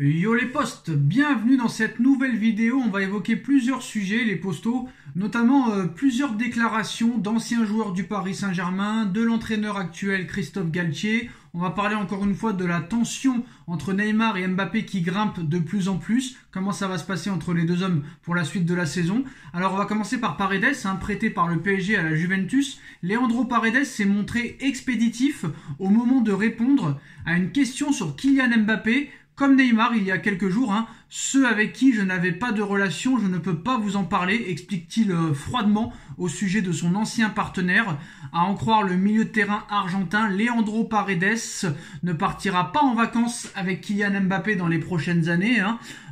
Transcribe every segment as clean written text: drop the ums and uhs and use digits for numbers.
Yo les postes, bienvenue dans cette nouvelle vidéo. On va évoquer plusieurs sujets, les postos, notamment plusieurs déclarations d'anciens joueurs du Paris Saint-Germain, de l'entraîneur actuel Christophe Galtier. On va parler encore une fois de la tension entre Neymar et Mbappé qui grimpe de plus en plus. Comment ça va se passer entre les deux hommes pour la suite de la saison. Alors on va commencer par Paredes, prêté par le PSG à la Juventus. Leandro Paredes s'est montré expéditif au moment de répondre à une question sur Kylian Mbappé. Comme Neymar il y a quelques jours, ceux avec qui je n'avais pas de relation, je ne peux pas vous en parler, explique-t-il froidement au sujet de son ancien partenaire. À en croire le milieu de terrain argentin, Leandro Paredes ne partira pas en vacances avec Kylian Mbappé dans les prochaines années.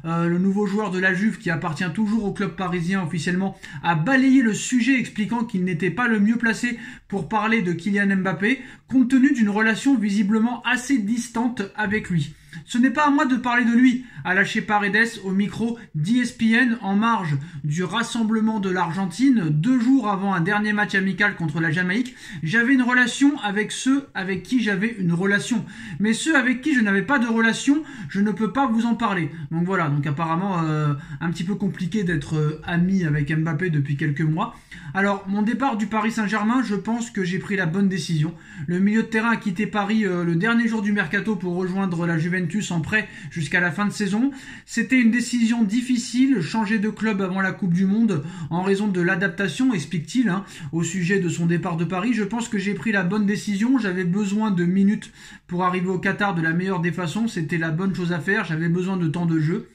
Le nouveau joueur de la Juve, qui appartient toujours au club parisien officiellement, a balayé le sujet expliquant qu'il n'était pas le mieux placé pour parler de Kylian Mbappé, compte tenu d'une relation visiblement assez distante avec lui. Ce n'est pas à moi de parler de lui, a lâché Paredes au micro d'ESPN en marge du rassemblement de l'Argentine, 2 jours avant un dernier match amical contre la Jamaïque. J'avais une relation avec ceux avec qui j'avais une relation. Mais ceux avec qui je n'avais pas de relation, je ne peux pas vous en parler. Donc voilà, donc apparemment un petit peu compliqué d'être ami avec Mbappé depuis quelques mois. Alors, mon départ du Paris Saint-Germain, je pense que j'ai pris la bonne décision. Le milieu de terrain a quitté Paris le dernier jour du mercato pour rejoindre la Juventus en prêt jusqu'à la fin de saison. C'était une décision difficile, changer de club avant la Coupe du Monde en raison de l'adaptation, explique-t-il, au sujet de son départ de Paris. Je pense que j'ai pris la bonne décision, j'avais besoin de minutes pour arriver au Qatar de la meilleure des façons, c'était la bonne chose à faire, j'avais besoin de temps de jeu.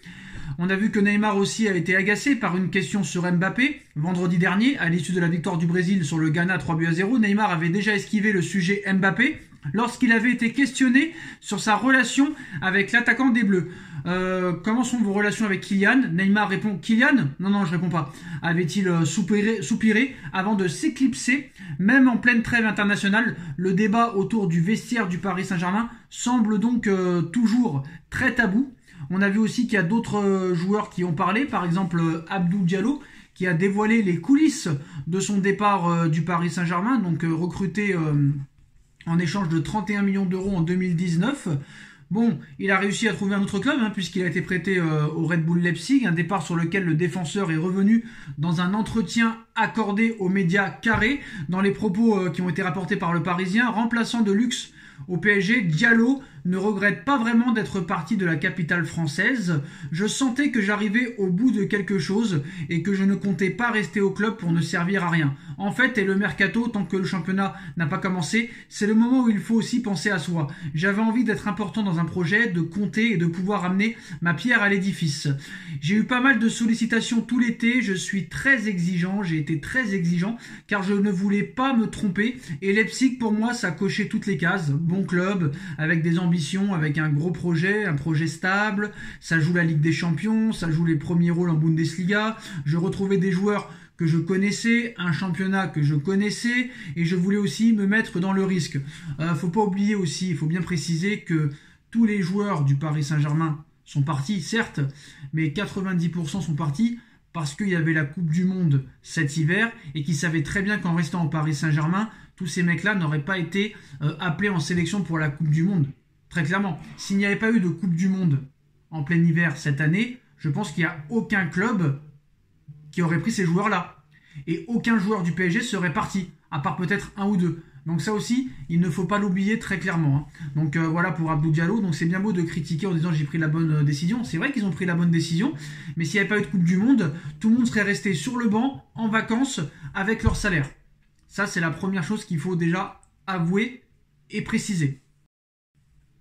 On a vu que Neymar aussi a été agacé par une question sur Mbappé. Vendredi dernier, à l'issue de la victoire du Brésil sur le Ghana 3-0, Neymar avait déjà esquivé le sujet Mbappé lorsqu'il avait été questionné sur sa relation avec l'attaquant des Bleus. Comment sont vos relations avec Kylian? Neymar répond: Kylian? Non, je réponds pas. Avait-il soupiré avant de s'éclipser? Même en pleine trêve internationale, le débat autour du vestiaire du Paris Saint-Germain semble donc toujours très tabou. On a vu aussi qu'il y a d'autres joueurs qui ont parlé, par exemple Abdou Diallo, qui a dévoilé les coulisses de son départ du Paris Saint-Germain, donc recruté en échange de 31 millions d'euros en 2019. Bon, il a réussi à trouver un autre club, puisqu'il a été prêté au Red Bull Leipzig, un départ sur lequel le défenseur est revenu dans un entretien accordé aux médias Carré. Dans les propos qui ont été rapportés par le Parisien, remplaçant de luxe au PSG, Diallo ne regrette pas vraiment d'être parti de la capitale française. Je sentais que j'arrivais au bout de quelque chose et que je ne comptais pas rester au club pour ne servir à rien. En fait, et le mercato, tant que le championnat n'a pas commencé, c'est le moment où il faut aussi penser à soi. J'avais envie d'être important dans un projet, de compter et de pouvoir amener ma pierre à l'édifice. J'ai eu pas mal de sollicitations tout l'été, je suis très exigeant, j'ai été très exigeant car je ne voulais pas me tromper et Leipzig pour moi ça cochait toutes les cases. Bon club, avec des ambitions, avec un gros projet, un projet stable, ça joue la Ligue des Champions, ça joue les premiers rôles en Bundesliga, je retrouvais des joueurs que je connaissais, un championnat que je connaissais, et je voulais aussi me mettre dans le risque. Faut pas oublier aussi, il faut bien préciser que tous les joueurs du Paris Saint-Germain sont partis, certes, mais 90% sont partis parce qu'il y avait la Coupe du Monde cet hiver et qu'ils savaient très bien qu'en restant au Paris Saint-Germain, tous ces mecs-là n'auraient pas été appelés en sélection pour la Coupe du Monde. Très clairement, s'il n'y avait pas eu de Coupe du Monde en plein hiver cette année, je pense qu'il n'y a aucun club qui aurait pris ces joueurs-là. Et aucun joueur du PSG serait parti, à part peut-être un ou deux. Donc ça aussi, il ne faut pas l'oublier très clairement. Donc voilà pour Abdou Diallo. Donc c'est bien beau de critiquer en disant j'ai pris la bonne décision. C'est vrai qu'ils ont pris la bonne décision, mais s'il n'y avait pas eu de Coupe du Monde, tout le monde serait resté sur le banc, en vacances, avec leur salaire. Ça, c'est la première chose qu'il faut déjà avouer et préciser.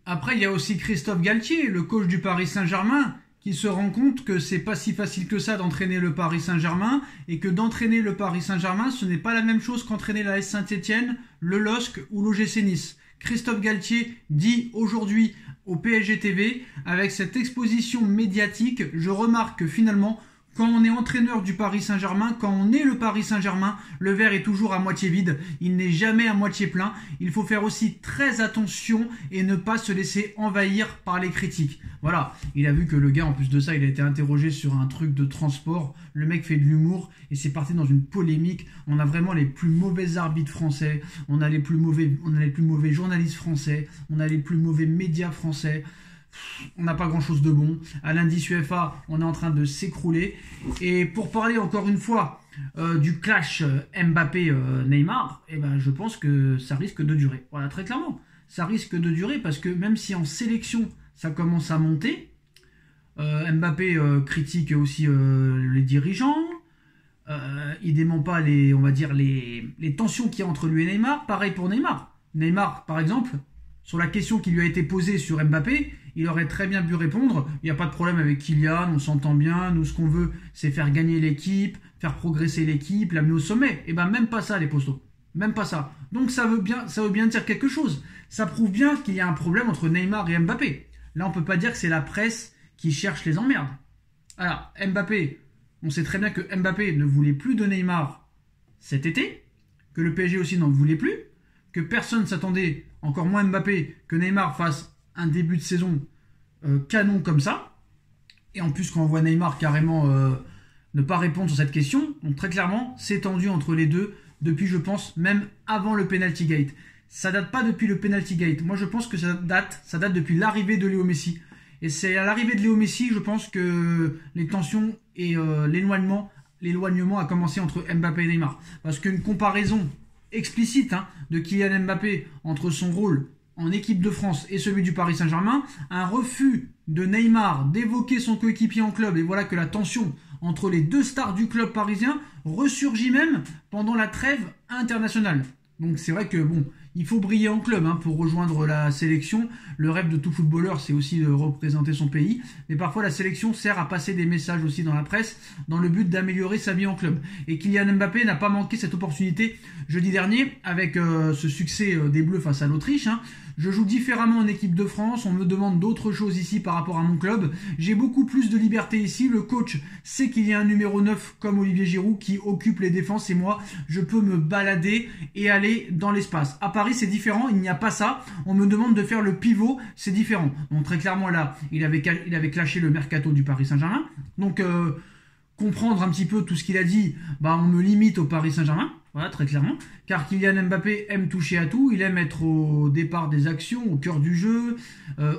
Après, il y a aussi Christophe Galtier, le coach du Paris Saint-Germain, qui se rend compte que c'est pas si facile que ça d'entraîner le Paris Saint-Germain et que d'entraîner le Paris Saint-Germain, ce n'est pas la même chose qu'entraîner la S Saint-Etienne, le LOSC ou l'OGC Nice. Christophe Galtier dit aujourd'hui au PSG TV, avec cette exposition médiatique, je remarque que finalement, quand on est entraîneur du Paris Saint-Germain, quand on est le Paris Saint-Germain, le verre est toujours à moitié vide, il n'est jamais à moitié plein. Il faut faire aussi très attention et ne pas se laisser envahir par les critiques. Voilà, il a vu que le gars, en plus de ça, il a été interrogé sur un truc de transport. Le mec fait de l'humour et c'est parti dans une polémique. On a vraiment les plus mauvais arbitres français, on a les plus mauvais journalistes français, on a les plus mauvais médias français. on n'a pas grand-chose de bon. À l'indice UEFA, on est en train de s'écrouler. Et pour parler encore une fois du clash Mbappé-Neymar, eh ben, je pense que ça risque de durer. Voilà, très clairement. Ça risque de durer parce que même si en sélection, ça commence à monter, Mbappé critique aussi les dirigeants. Il dément pas on va dire les tensions qu'il y a entre lui et Neymar. Pareil pour Neymar. Neymar, par exemple, sur la question qui lui a été posée sur Mbappé, il aurait très bien pu répondre: il n'y a pas de problème avec Kylian, on s'entend bien, nous ce qu'on veut c'est faire gagner l'équipe, faire progresser l'équipe, l'amener au sommet. Et ben même pas ça les postos. Même pas ça. Donc ça veut bien dire quelque chose. Ça prouve bien qu'il y a un problème entre Neymar et Mbappé. Là on peut pas dire que c'est la presse qui cherche les emmerdes. Alors Mbappé, on sait très bien que Mbappé ne voulait plus de Neymar cet été, que le PSG aussi n'en voulait plus, que personne ne s'attendait, encore moins Mbappé, que Neymar fasse un début de saison canon comme ça. Et en plus, quand on voit Neymar carrément ne pas répondre sur cette question, donc très clairement, c'est tendu entre les deux depuis, je pense, même avant le penalty gate. Ça date pas depuis le penalty gate. Moi, je pense que ça date depuis l'arrivée de Léo Messi. Et c'est à l'arrivée de Léo Messi, je pense que les tensions et l'éloignement a commencé entre Mbappé et Neymar. Parce qu'une comparaison explicite de Kylian Mbappé entre son rôle en équipe de France et celui du Paris Saint-Germain, un refus de Neymar d'évoquer son coéquipier en club, et voilà que la tension entre les deux stars du club parisien ressurgit même pendant la trêve internationale. Donc c'est vrai que bon, il faut briller en club pour rejoindre la sélection. Le rêve de tout footballeur, c'est aussi de représenter son pays. Mais parfois, la sélection sert à passer des messages aussi dans la presse, dans le but d'améliorer sa vie en club. Et Kylian Mbappé n'a pas manqué cette opportunité jeudi dernier, avec ce succès des Bleus face à l'Autriche. Je joue différemment en équipe de France, on me demande d'autres choses ici par rapport à mon club. J'ai beaucoup plus de liberté ici, le coach sait qu'il y a un numéro 9 comme Olivier Giroud qui occupe les défenses et moi, je peux me balader et aller dans l'espace. À Paris, c'est différent, il n'y a pas ça. On me demande de faire le pivot, c'est différent. Donc très clairement là, il avait clashé le mercato du Paris Saint-Germain. Donc comprendre un petit peu tout ce qu'il a dit, on me limite au Paris Saint-Germain. Voilà, très clairement. Car Kylian Mbappé aime toucher à tout, il aime être au départ des actions, au cœur du jeu,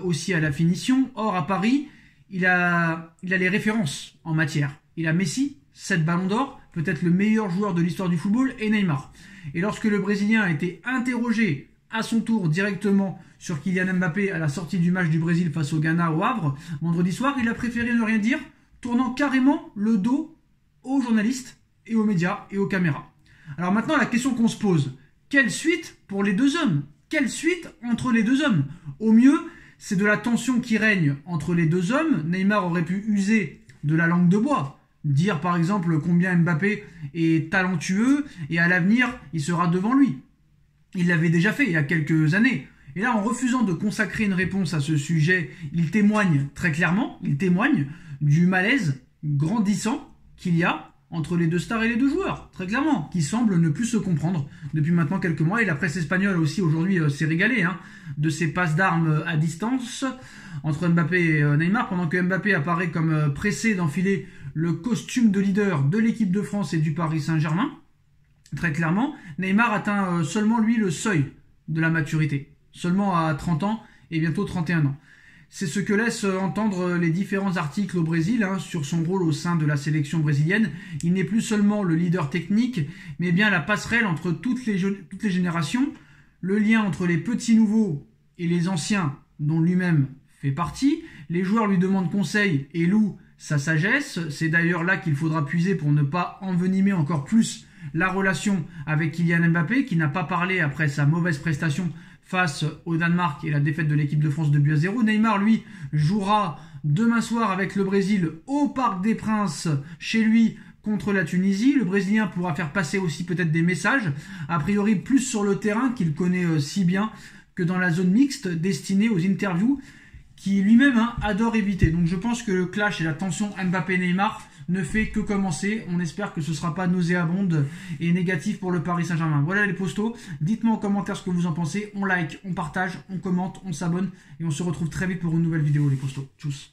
aussi à la finition. Or, à Paris, il a les références en matière. Il a Messi, 7 ballons d'or, peut-être le meilleur joueur de l'histoire du football, et Neymar. Et lorsque le Brésilien a été interrogé à son tour directement sur Kylian Mbappé à la sortie du match du Brésil face au Ghana au Havre, vendredi soir, il a préféré ne rien dire, tournant carrément le dos aux journalistes et aux médias et aux caméras. Alors maintenant, la question qu'on se pose, quelle suite pour les deux hommes? Quelle suite entre les deux hommes? Au mieux, c'est de la tension qui règne entre les deux hommes. Neymar aurait pu user de la langue de bois, dire par exemple combien Mbappé est talentueux et à l'avenir, il sera devant lui. Il l'avait déjà fait il y a quelques années. Et là, en refusant de consacrer une réponse à ce sujet, il témoigne très clairement, du malaise grandissant qu'il y a entre les deux stars et les deux joueurs, très clairement, qui semblent ne plus se comprendre depuis maintenant quelques mois. Et la presse espagnole aussi aujourd'hui s'est régalée de ces passes d'armes à distance entre Mbappé et Neymar, pendant que Mbappé apparaît comme pressé d'enfiler le costume de leader de l'équipe de France et du Paris Saint-Germain. Très clairement, Neymar atteint seulement lui le seuil de la maturité, seulement à 30 ans et bientôt 31 ans. C'est ce que laissent entendre les différents articles au Brésil sur son rôle au sein de la sélection brésilienne. Il n'est plus seulement le leader technique, mais bien la passerelle entre toutes les générations, le lien entre les petits nouveaux et les anciens dont lui-même fait partie. Les joueurs lui demandent conseil et louent sa sagesse. C'est d'ailleurs là qu'il faudra puiser pour ne pas envenimer encore plus la relation avec Kylian Mbappé, qui n'a pas parlé après sa mauvaise prestation face au Danemark et la défaite de l'équipe de France de 2-0. Neymar, lui, jouera demain soir avec le Brésil au Parc des Princes, chez lui, contre la Tunisie. Le Brésilien pourra faire passer aussi peut-être des messages, a priori plus sur le terrain qu'il connaît si bien que dans la zone mixte destinée aux interviews qui lui-même adore éviter. Donc je pense que le clash et la tension Mbappé-Neymar ne fait que commencer. On espère que ce ne sera pas nauséabonde et négatif pour le Paris Saint-Germain. Voilà les postos. Dites-moi en commentaire ce que vous en pensez. On like, on partage, on commente, on s'abonne et on se retrouve très vite pour une nouvelle vidéo les postos. Tchuss.